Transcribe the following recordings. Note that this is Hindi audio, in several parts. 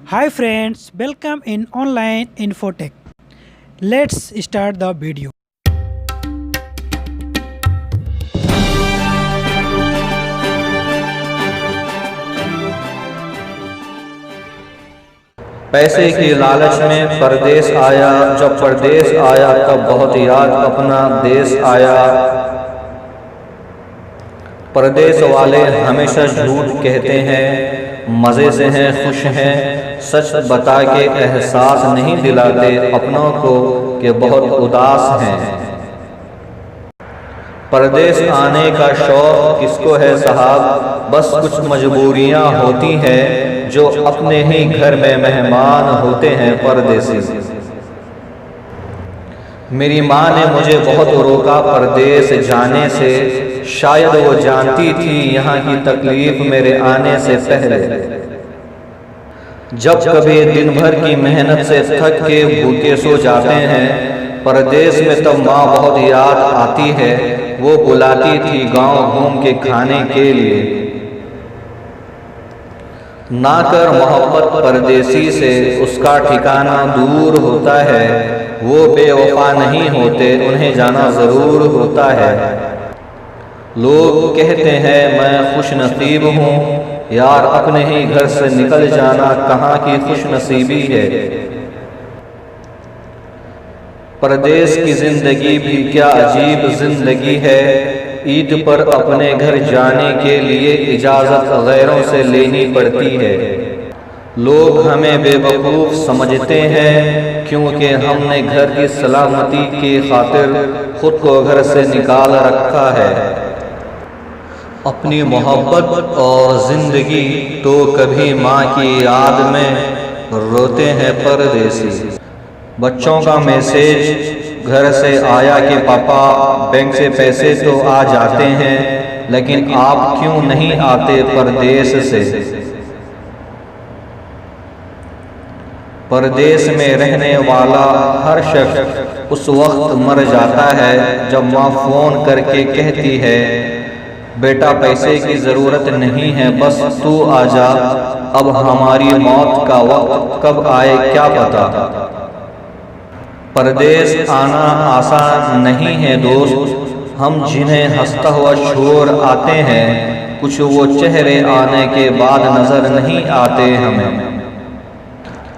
Hi friends, welcome in online Infotech. Let's start the video. पैसे की लालच में परदेस आया। जब परदेस आया तब बहुत याद अपना देश आया। परदेस वाले हमेशा झूठ कहते हैं, मज़े से हैं खुश हैं, सच बता के एहसास नहीं दिलाते अपनों को कि बहुत उदास हैं। परदेस आने का शौक किसको है साहब, बस कुछ मजबूरियां होती हैं, जो अपने ही घर में मेहमान होते हैं परदेसी। मेरी माँ ने मुझे बहुत रोका परदेस जाने से, शायद वो जानती थी यहाँ की तकलीफ मेरे आने से पहले। जब कभी दिन भर की मेहनत से थक के भूखे सो जाते हैं परदेस में, तब माँ बहुत याद आती है। वो बुलाती थी गांव घूम के खाने के लिए। ना कर मोहब्बत परदेसी से, उसका ठिकाना दूर होता है। वो बेवफा नहीं होते, उन्हें जाना ज़रूर होता है। लोग कहते हैं मैं खुश नसीब हूँ, यार अपने ही घर से निकल जाना कहाँ की खुश नसीबी है। परदेस की ज़िंदगी भी क्या अजीब ज़िंदगी है। ईद पर अपने घर जाने के लिए इजाज़त गैरों से लेनी पड़ती है। लोग हमें बेवकूफ़ समझते हैं, क्योंकि हमने घर की सलामती की खातिर खुद को घर से निकाल रखा है। अपनी मोहब्बत और ज़िंदगी तो कभी माँ की याद में रोते हैं परदेसी। बच्चों का मैसेज घर से आया कि पापा बैंक से पैसे तो आ जाते हैं, लेकिन आप क्यों नहीं आते परदेस से। परदेस में रहने वाला हर शख्स उस वक्त मर जाता है जब माँ फ़ोन करके कहती है, बेटा पैसे की ज़रूरत नहीं है, बस तू आ जा, अब हमारी मौत का वक्त कब आए क्या पता। परदेस आना आसान नहीं है दोस्त, हम जिन्हें हंसता हुआ छोड़ आते हैं, कुछ वो चेहरे आने के बाद नज़र नहीं आते हमें।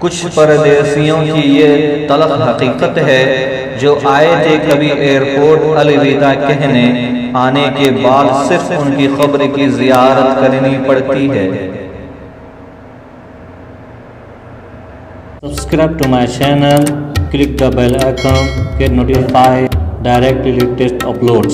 कुछ परदेसियों की ये तलख हकीकत है, जो आए थे कभी एयरपोर्ट अलविदा कहने, आने के बाद सिर्फ उनकी खबर की ज़ियारत करनी पड़ती है। Subscribe to my channel, click the bell icon, get notified directly latest uploads.